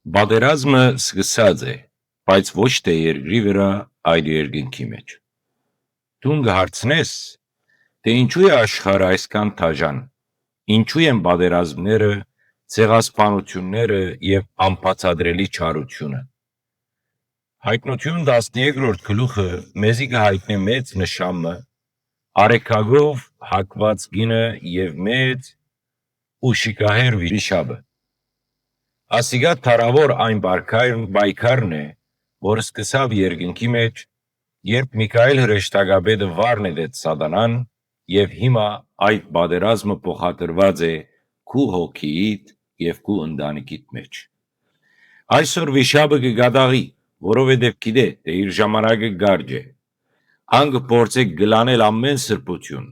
Բادرազմը սկսած է, բայց ոչ թե երկրի վրա, այլ երկնքի մեջ։ Դու կհարցնես, թե ինչու է աշխարհը այսքան թաժան, ինչու են բادرազմները, ցեղասպանությունները եւ անբացատրելի չարությունը։ Հայտնություն 13-րդ գլուխը մեզի կհայտնի մեծ նշանը, արեքագով հակված գինը եւ մեծ ու շիկահեր վիշաբը։ Ասիգա թարավոր այն բայքարն է, որ սկսավ երկնքի մեջ, երբ Միքայել հրեշտակաբեդը վառնեց սատանան, եւ հիմա այդ բادرազմը փոխադրված է քու հոգիիդ եւ քու ընտանիքիդ մեջ։ Այսօր վիշաբը կգադաղի, որովհետեւ գիտե, թե իր ժամանակը գարջ է։ Ան կփորձե գլանել ամեն սրբություն,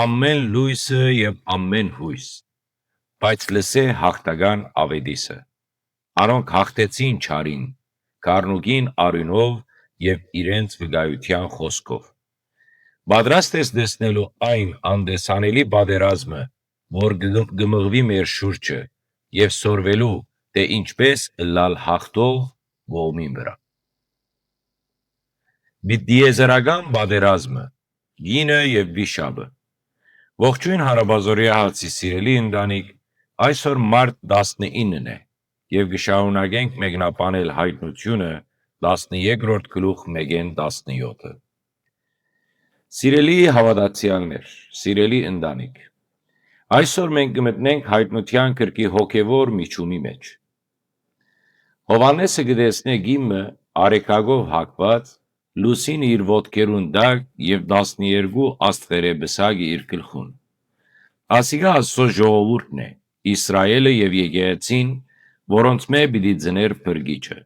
ամեն լույսը եւ ամեն հույս, բայց լսե հաղթական ավետիսը։ Անոնք հաղթեցին չարին, կառնուկին արյունով եւ իրենց վկայության խոսքով։ Պատրաստ ես տեսնելու այն անդեսանելի բادرազմը, որ գմղվի մեր շուրջը եւ սորվելու, թե ինչպես լալ հաղթող ողմին վրա։ Դիեզերական բادرազմը, գինը եւ վիշաբը։ Ողջույն հարաբազորյա հացի սիրելի ընտանիք, այսօր մարտ 19-ն է եւ կշարունակենք մեկնաբանել հայտնությունը 13-րդ գլուխ 1-17-ը։ Սիրելի հավատացյալներ, սիրելի ընտանիք, այսօր մենք կմտնենք հայտնության գրքի հոգևոր միջումի մեջ։ Հովհաննեսը կտեսնե գիմը արեքագով հակված, լուսին իր ոտքերուն տակ եւ 12 աստղերը բսագի իր գլխուն։ Ասիգա Աստծո ժողովուրդն է, Իսրայելը եւ եկեղեցին, որոնց մե պիտի ձներ փրկիչը։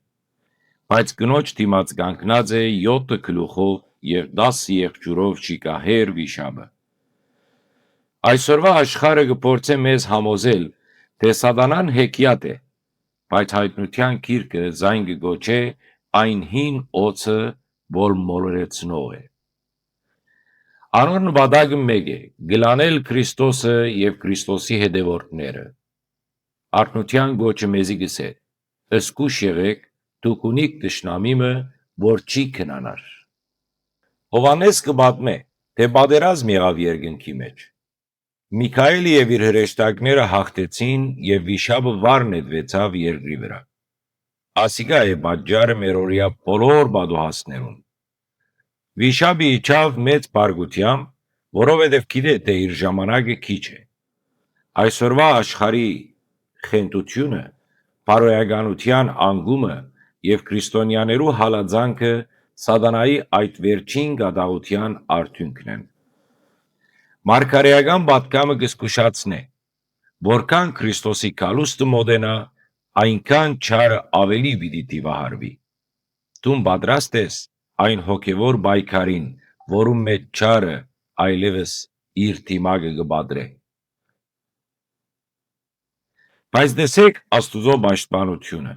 Բայց կնոջ դիմաց կանգնած է 7 գլուխով եւ 10 եղջյուրով շիկահեր վիշաբը։ Այսօրվա աշխարհը կփորձե մեզ համոզել, թե սատանան հեքիաթ է, բայց հայտնության գիրքը զայն կգոչե այն հին օծը, որ մոլորեցնող է։ Անոր նպատակը մեկ է՝ գլանել Քրիստոսը եւ Քրիստոսի հետևորդները։ Արթնության գոչը մեզի գսե. «Ըսկուշ եղեք, դուք ունիք թշնամիմը, որ չի քնանար»։ Հովհաննես կպատմե, թե պատերազմ եղավ երկնքի մեջ։ Միքայելը եւ իր հրեշտակները հաղթեցին եւ վիշաբը վառնեցավ երկրի վրա։ Ասիգա է պատճառը մերօրյա բոլոր պատուհասներուն։ Վիշաբը իջավ մեծ բարգությամբ, որովհետեւ գիտե, թե իր ժամանակը քիչ է։ Այսօրվա աշխարհի խենթությունը, բարոյականության անգումը եւ քրիստոնյաներու հալածանքը սատանայի այդ վերջին գադաղության արդյունքն են։ Մարգարեական պատգամը կզգուշացնե, որքան Քրիստոսի գալուստը մոտենա, այնքան չարը ավելի պիտի դիվահարվի։ Դու պատրաստ ես այն հոգևոր բայքարին, որում մեջ չարը այլևս իր դիմակը կպադրե։ Բայց տեսեք Աստուծո պաշտպանությունը։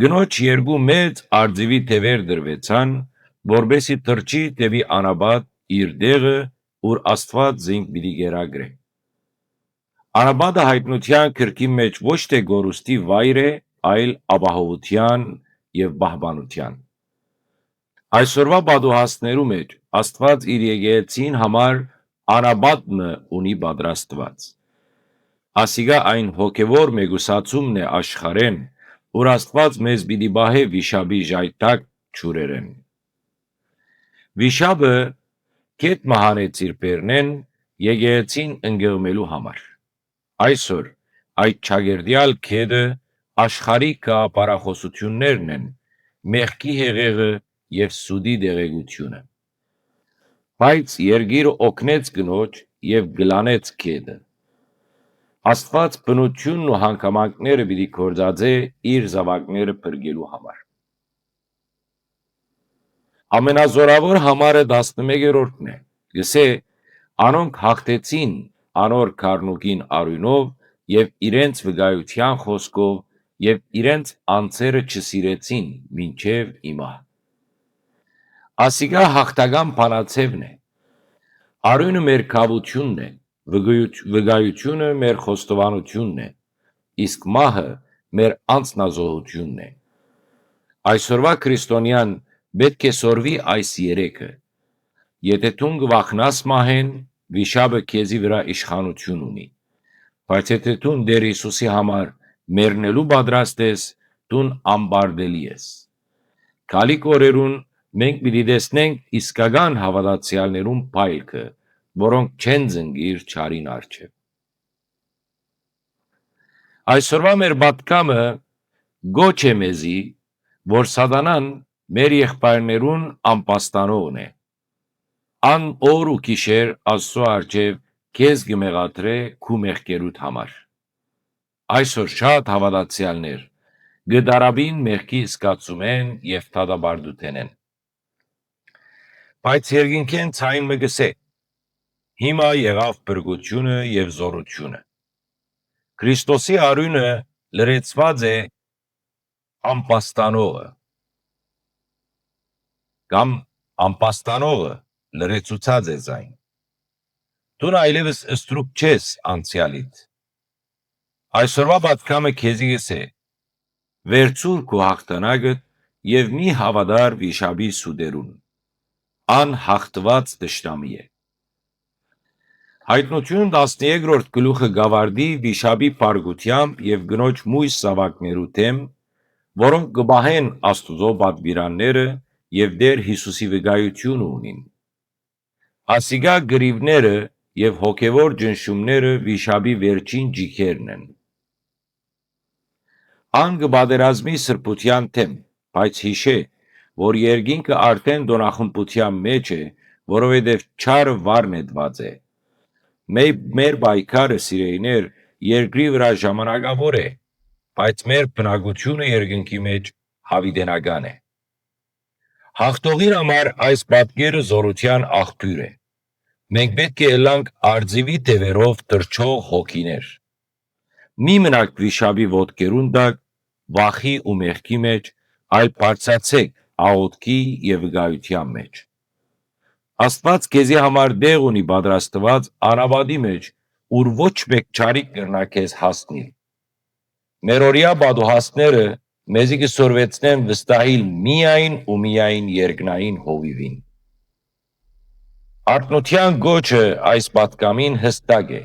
Գնոջ երկու մեծ արձիվի թևեր դրվեցան, որբեսի թրջի թևի անաբատ իր դեղը, ուր Աստված զինք պիտի գերագրե։ Անաբատը հայտնության գրքի մեջ ոչ թե գորուստի վայր է, այլ ապահովության եւ պահպանության։ Այսօրվա պատուհասներու մեջ Աստված իր եկեղեցին համար անաբատը ունի պատրաստված։ Ասիգա այն հոգևոր մեգուսացումն է աշխարհեն, որ Աստված մեզ պիտի բահե վիշաբի ժայթակ ճուրերեն։ Վիշաբը կետ մահանեց իր բերնեն եկեղեցին ընկղմելու համար։ Այսօր այդ ճագերդյալ կետը աշխարհի կապարախոսություններն են, մեղքի հեղեղը եւ սուդի դեղեցությունը։ Բայց երգիրը օգնեց գնոջ եւ գլանեց կետը։ Աստված բնությունն ու հանգամանքները պիտի գործածե իր զավակները փրկելու համար։ Ամենազորավոր համարը 11-րդն է։ Գսե անոնք հաղթեցին անոր կառնուկին արյունով եւ իրենց վկայության խոսքով եւ իրենց անձերը չսիրեցին մինչեւ հիմա։ Ասիգա հաղթական բանացևն է։ Արյունը մեր կավությունն է, վկայությունը մեր խոստովանությունն է, իսկ մահը մեր անձնազոհությունն է։ Այսօրվա քրիստոնյան պետք է սորվի այս երեքը։ Եթե դու գվախնաս մահեն, վիշապը քեզի վրա իշխանություն ունի։ Բայց եթե դու Տեր Հիսուսի համար մեռնելու պատրաստ ես, դու ամբարդելի ես։ Քալիք օրերուն մենք պիտի տեսնենք իսկական հավատացյալներուն փայլքը, որոնք չեն զնգիր չարին առջև։ Այսօրվա մեր պատկամը գոչ է մեզի, որ սատանան մեր եղբայրներուն ամպաստանողն է։ Ան օր ու գիշեր Աստծո առջև քեզ գմեղադրե քու մեղքերուդ համար։ Այսօր շատ հավատացյալներ գդարաբին մեղքի զգացում են եւ դատաբարդութեն են։ Բայց երկինքեն ցայն մը գսե. հիմա եղավ բրգությունը եւ զորությունը։ Քրիստոսի արյունը լրացված է ամպաստանողը կամ ամպաստանողը լրացուցած է զայն։ Դու այլևս ստրուկ չես անցյալիդ։ Այսօրվա պատկամը քեզի գսե. վերցուր քո հաղթանակը եւ մի հավատար վիշապի սուդերուն։ Անհաղթված դաշտամի է։ Հայտնություն 13-րդ գլուխը գավարդի վիշապի փարգությամբ եւ գնոջ մույս զավակներու թեմ, որոնք կբահեն Աստուծո պատվիրանները եւ Տեր Հիսուսի վկայությունը ունին։ Ասիգա գրիվները եւ հոգեվոր ջնշումները վիշապի վերջին ջիքերն են։ Ան կբادرազմի սրբության թեմ, բայց հիշե, որ երկինքը արդեն դոնախմբության մեջ է, որովհետև չարը վառնետված է։ Մեր բայկարը սիրեիներ երկրի վրա ժամանակավոր է, բայց մեր բնակությունը երկնքի մեջ հավիտենական է։ Հաղթողին համար այս պատկերը զորության աղբյուր է։ Մենք պետք է ելանք արձիվի տևերով տրչող հոգիներ։ Մի մնաք վիշապի ոտքերուն տակ, վախի ու մեղքի մեջ, այլ բարձրացեք աղոթքի եւ վկայության մեջ։ Աստված քեզի համար դեղ ունի պատրաստված անապատի մեջ, ուր ոչ մեկ չարիք կրնա քեզ հասնել։ Մերօրյա պատուհասները մեզի կսորվեցնեն վստահիլ միայն ու միայն երկնային հովիվին։ Արտնության գոչը այս պատկամին հստակ է.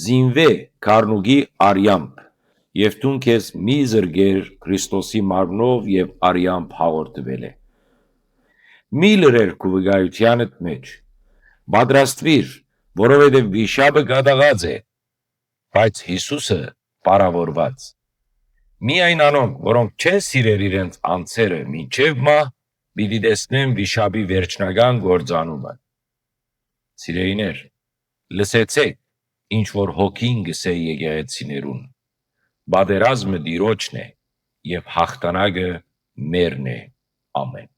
զինվե քարնուգի արյամբ եւ տուն քեզ մի զրգեր Քրիստոսի մարմնով եւ արյամբ հաղորդվել է։ Մի լրեր քու վկայությանդ մեջ, պատրաստվիր, որովհետեւ վիշապը գադաղած է, բայց Հիսուսը պարավորված։ Միայն անոնք, որոնք չեն սիրել իրենց անձերը մինչև մահ, պիտի տեսնեն վիշապի վերջնական գործանումը։ Սիրեիներ, լսեցեք, ինչ որ հոգին գսե եկեղեցիներուն։ Պատերազմը Տիրոջն է եւ հաղթանակը մերն է։ Ամեն։